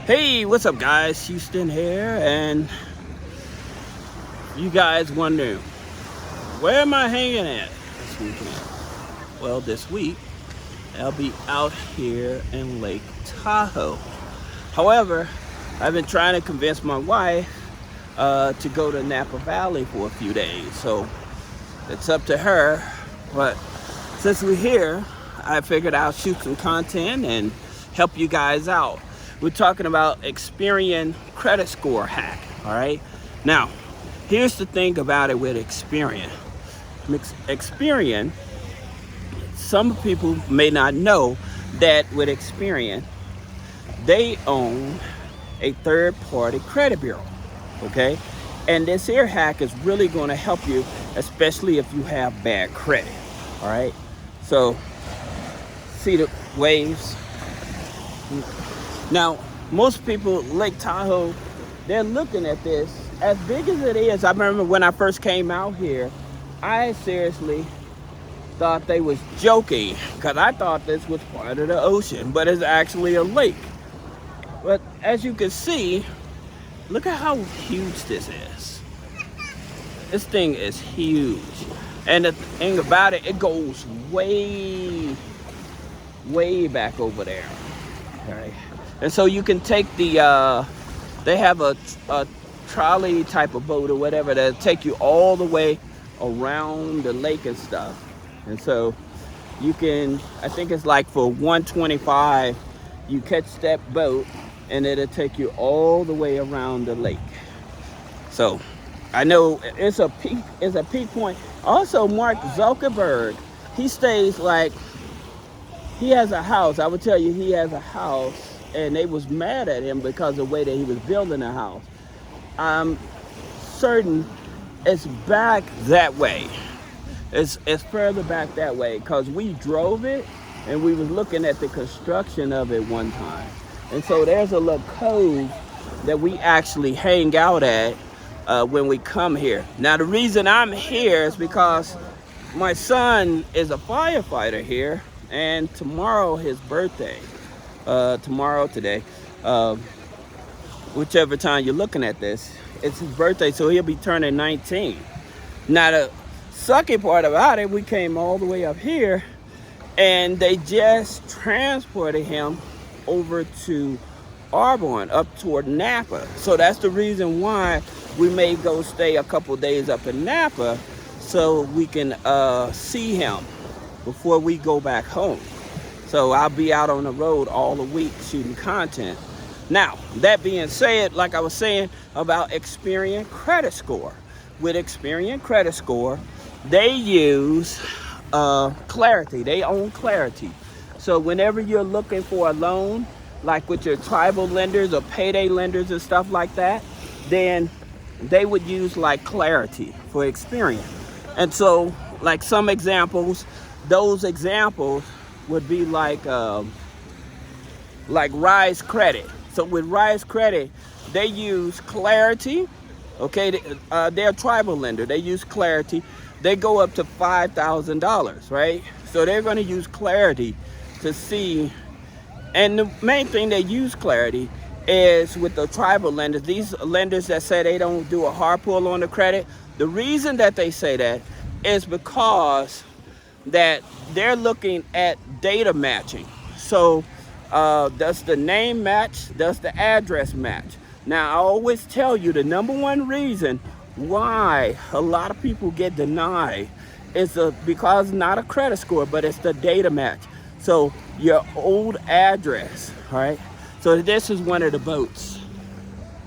Hey, what's up guys? Houston here, and you guys wonder, where am I hanging at this weekend? Well, this week, I'll be out here in Lake Tahoe. However, I've been trying to convince my wife to go to Napa Valley for a few days, so it's up to her. But since we're here, I figured I'll shoot some content and help you guys out. We're talking about Experian credit score hack, all right? Now, here's the thing about it with Experian. Experian, some people may not know that with Experian, they own a third-party credit bureau, okay? And this here hack is really gonna help you, especially if you have bad credit, all right? So, see the waves? Now, most people, Lake Tahoe, they're looking at this. As big as it is, I remember when I first came out here, I seriously thought they was joking, because I thought this was part of the ocean, but it's actually a lake. But as you can see, look at how huge this is. This thing is huge. And the thing about it, it goes way back over there, all right? And so you can take the, they have a trolley type of boat or whatever that'll take you all the way around the lake and stuff. And so you can, I think it's like for $125, you catch that boat and it'll take you all the way around the lake. So I know it's a peak point. Also, Mark Zuckerberg, he stays like, he has a house. I would tell you he has a house, and they was mad at him because of the way that he was building a house. I'm certain it's back that way. It's further back that way, because we drove it and we was looking at the construction of it one time. And so there's a little cove that we actually hang out at when we come here. Now the reason I'm here is because my son is a firefighter here, and tomorrow his birthday. Today, whichever time you're looking at this, it's his birthday, so he'll be turning 19. Now the sucky part about it, we came all the way up here and they just transported him over to Arbonne, up toward Napa. So that's the reason why we may go stay a couple days up in Napa, so we can see him before we go back home. So I'll be out on the road all the week shooting content. Now, that being said, like I was saying about Experian credit score. With Experian credit score, they use Clarity. They own Clarity. So whenever you're looking for a loan, like with your tribal lenders or payday lenders and stuff like that, then they would use like Clarity for Experian. And so, like some examples, those examples would be like Rise Credit. So with Rise Credit, they use Clarity. Okay, they're a tribal lender. They use Clarity. They go up to $5,000, right? So they're going to use Clarity to see. And the main thing they use Clarity is with the tribal lenders. These lenders that say they don't do a hard pull on the credit. The reason that they say that is because that they're looking at data matching. So does the name match? Does the address match? Now I always tell you the number one reason why a lot of people get denied is because not a credit score, but it's the data match. So your old address, all right? So this is one of the boats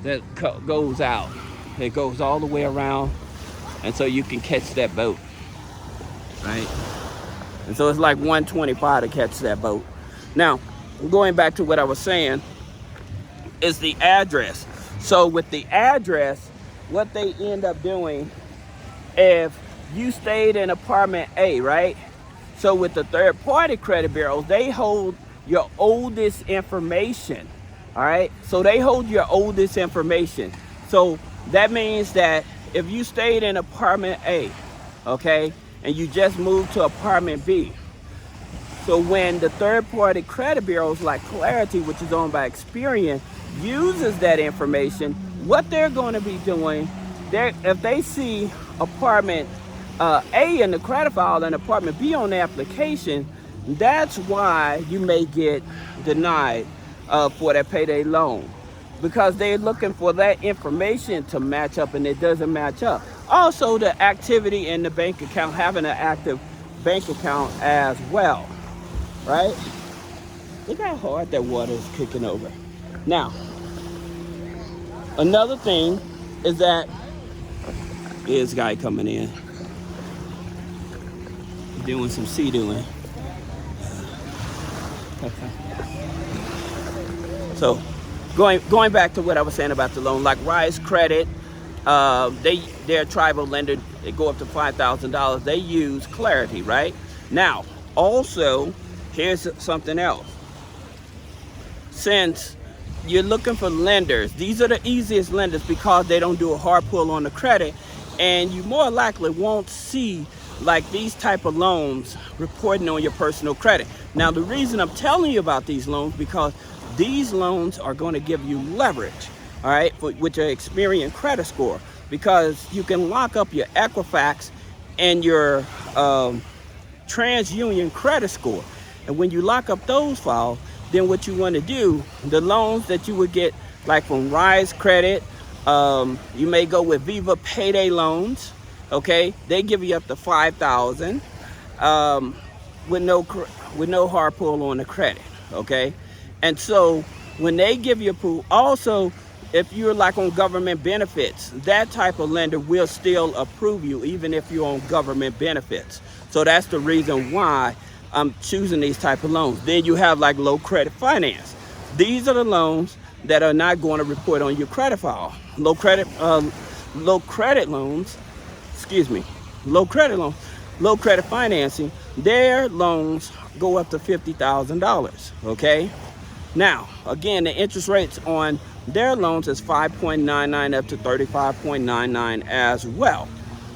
that goes out. It goes all the way around, and so you can catch that boat, right? And so it's like $125 to catch that boat. Now, going back to what I was saying, is the address. So with the address, what they end up doing, if you stayed in apartment A, right? So with the third-party credit bureaus, they hold your oldest information, all right? So they hold your oldest information. So that means that if you stayed in apartment A, okay, and you just moved to apartment B, So when the third-party credit bureaus like Clarity, which is owned by Experian, uses that information, what they're going to be doing, if they see apartment A in the credit file and apartment B on the application, that's why you may get denied for that payday loan, because they're looking for that information to match up, and it doesn't match up. Also, the activity in the bank account, having an active bank account as well, right? Look how hard that water is kicking over. Now, another thing is that this guy coming in, doing some sea-doing. So, going back to what I was saying about the loan, like Rise Credit, they're a tribal lender. They go up to $5,000. They use Clarity, right? Now, also, here's something else. Since you're looking for lenders, these are the easiest lenders because they don't do a hard pull on the credit, and you more likely won't see like these type of loans reporting on your personal credit. Now, the reason I'm telling you about these loans, because these loans are going to give you leverage, all right, with your Experian credit score, because you can lock up your Equifax and your TransUnion credit score. And when you lock up those files, then what you want to do, the loans that you would get like from Rise Credit, you may go with Viva Payday Loans, okay? They give you up to $5,000 with no hard pull on the credit, okay? And so when they give you approval, also if you're like on government benefits, that type of lender will still approve you even if you're on government benefits. So that's the reason why I'm choosing these type of loans. Then you have like low credit finance. These are the loans that are not going to report on your credit file. Low credit loans, low credit financing, their loans go up to $50,000, okay? Now, again, the interest rates on their loans is 5.99 up to 35.99 as well.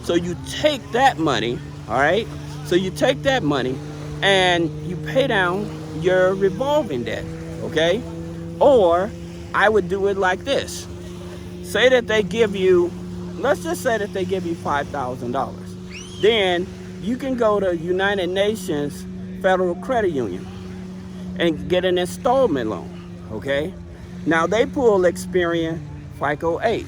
So you take that money, all right? So you take that money and you pay down your revolving debt, okay? Or I would do it like this. Say that they give you, let's just say that they give you $5,000. Then you can go to United Nations Federal Credit Union and get an installment loan, okay? Now they pull Experian FICO 8.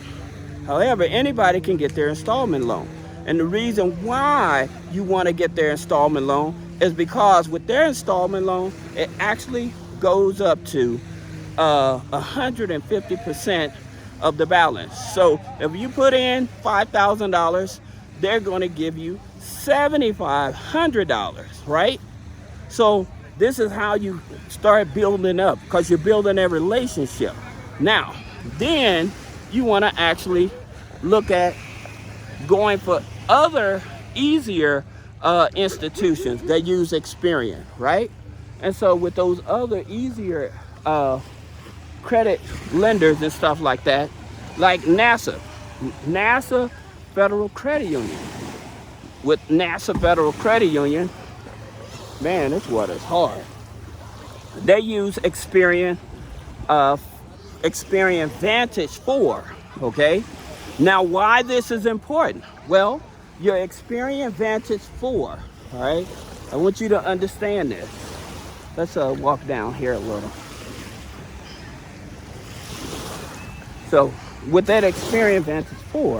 However, anybody can get their installment loan. And the reason why you want to get their installment loan is because with their installment loan, it actually goes up to 150% of the balance. So if you put in $5,000, they're going to give you $7,500, right? So this is how you start building up, because you're building a relationship. Now, then you want to actually look at going for other easier institutions that use Experian, right? And so with those other easier credit lenders and stuff like that, like NASA Federal Credit Union. With NASA Federal Credit Union, man, this water's hard. They use Experian Vantage 4, okay? Now, why this is important? Well, your Experian Vantage 4, all right? I want you to understand this. Let's walk down here a little. So, with that Experian Vantage 4,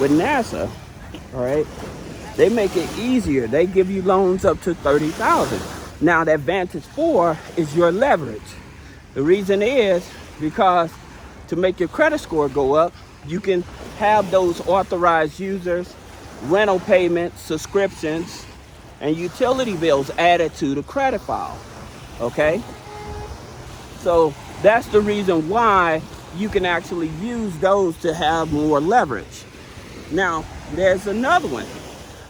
with NASA, all right, they make it easier. They give you loans up to $30,000. Now, that Vantage 4 is your leverage. The reason is because to make your credit score go up, you can have those authorized users, rental payments, subscriptions, and utility bills added to the credit file, okay? So that's the reason why you can actually use those to have more leverage. Now, there's another one.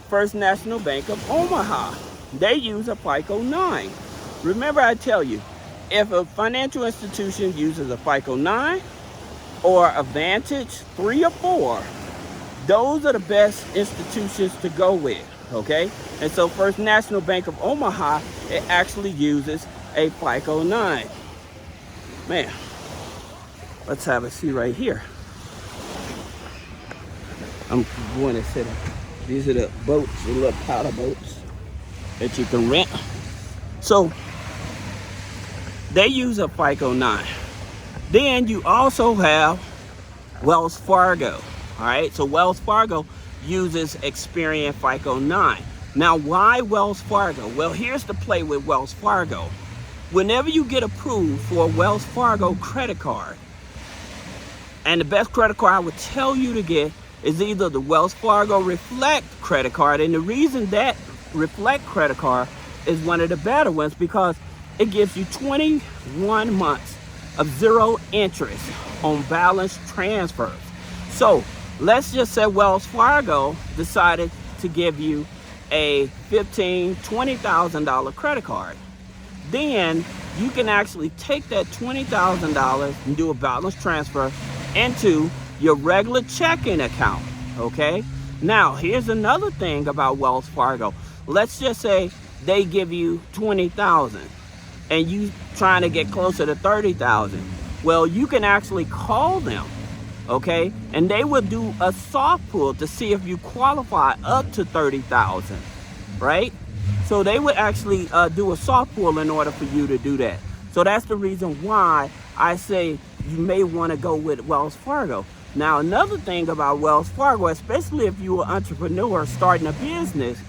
First National Bank of Omaha. They use a FICO 9. Remember, I tell you, if a financial institution uses a FICO 9 or a Vantage 3 or 4, those are the best institutions to go with, okay? And so First National Bank of Omaha, it actually uses a FICO 9. Man, let's have a see right here. I'm going to sit. These are the boats, the little powder boats that you can rent. So they use a FICO 9. Then you also have Wells Fargo. All right, so Wells Fargo uses Experian FICO 9. Now, why Wells Fargo? Well, here's the play with Wells Fargo. Whenever you get approved for a Wells Fargo credit card, and the best credit card I would tell you to get is either the Wells Fargo Reflect credit card. And the reason that Reflect credit card is one of the better ones because it gives you 21 months of zero interest on balance transfers. So let's just say Wells Fargo decided to give you a $15,000, $20,000 credit card. Then you can actually take that $20,000 and do a balance transfer into your regular checking account, okay? Now, here's another thing about Wells Fargo. Let's just say they give you $20,000 and you trying to get closer to $30,000. Well, you can actually call them, okay? And they will do a soft pull to see if you qualify up to $30,000, right? So they would actually do a soft pull in order for you to do that. So that's the reason why I say you may want to go with Wells Fargo. Now, another thing about Wells Fargo, especially if you're an entrepreneur starting a business,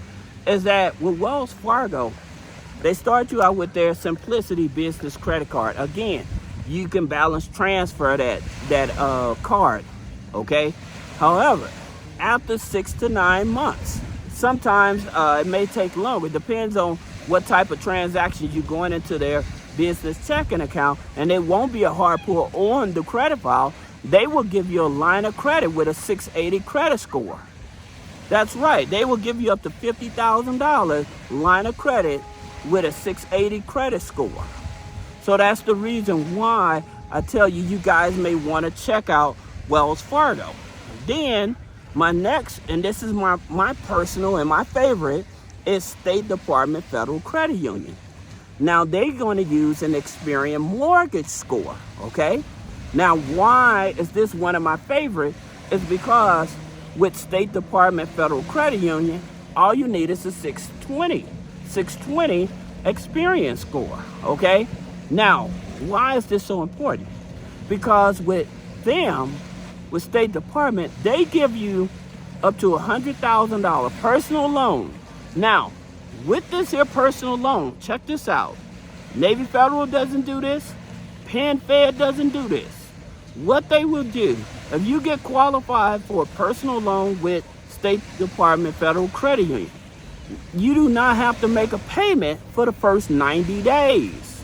is that with Wells Fargo, they start you out with their Simplicity Business Credit Card. Again, you can balance transfer that card, okay? However, after 6 to 9 months, sometimes it may take longer. It depends on what type of transactions you're going into their business checking account, and it won't be a hard pull on the credit file. They will give you a line of credit with a 680 credit score. That's right. They will give you up to $50,000 line of credit with a 680 credit score. So that's the reason why I tell you, you guys may want to check out Wells Fargo. Then my next, and this is my personal and my favorite, is State Department Federal Credit Union. Now they're going to use an Experian mortgage score, okay? Now, why is this one of my favorite? Is because with State Department Federal Credit Union, all you need is a 620 Experian score, okay? Now, why is this so important? Because with them, with State Department, they give you up to $100,000 personal loan. Now, with this here personal loan, check this out. Navy Federal doesn't do this. Penn Fed doesn't do this. What they will do, if you get qualified for a personal loan with State Department Federal Credit Union, you do not have to make a payment for the first 90 days.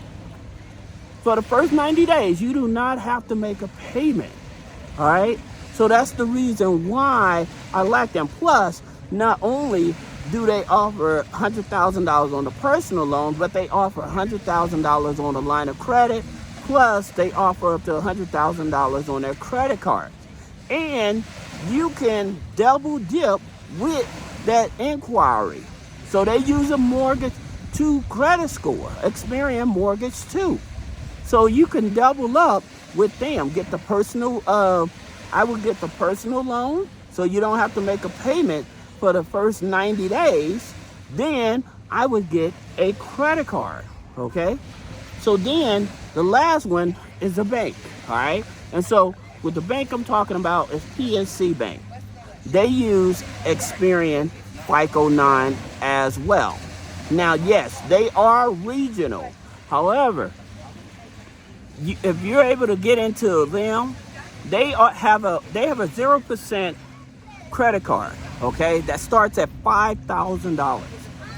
For the first 90 days, you do not have to make a payment, all right? So that's the reason why I like them. Plus, not only do they offer $100,000 on the personal loan, but they offer $100,000 on the line of credit. Plus, they offer up to $100,000 on their credit cards. And you can double dip with that inquiry. So they use a mortgage to credit score, Experian Mortgage 2. So you can double up with them. Get the personal, I would get the personal loan, so you don't have to make a payment for the first 90 days. Then I would get a credit card, okay? So then the last one is a bank, all right? And so with the bank I'm talking about is PNC Bank. They use Experian FICO 9 as well. Now, yes, they are regional. However, if you're able to get into them, they have a 0% credit card, okay? That starts at $5,000,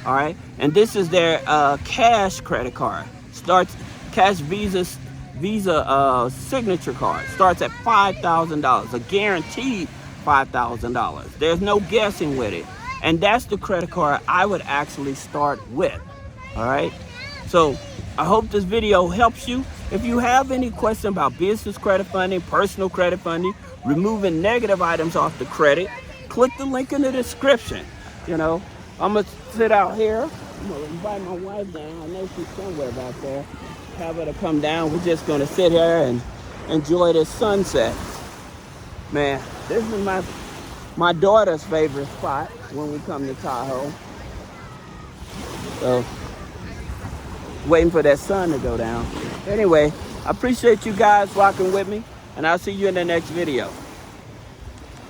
all right? And this is their cash credit card. Starts cash Visa signature card. Starts at $5,000, a guaranteed $5,000. There's no guessing with it. And that's the credit card I would actually start with, all right? So I hope this video helps you. If you have any question about business credit funding, personal credit funding, removing negative items off the credit, click the link in the description, I'm gonna sit out here. I'm gonna invite my wife down. I know she's somewhere back there. Have her to come down. We're just gonna sit here and enjoy this sunset. Man, this is my daughter's favorite spot when we come to Tahoe. So, waiting for that sun to go down. Anyway, I appreciate you guys rocking with me, and I'll see you in the next video.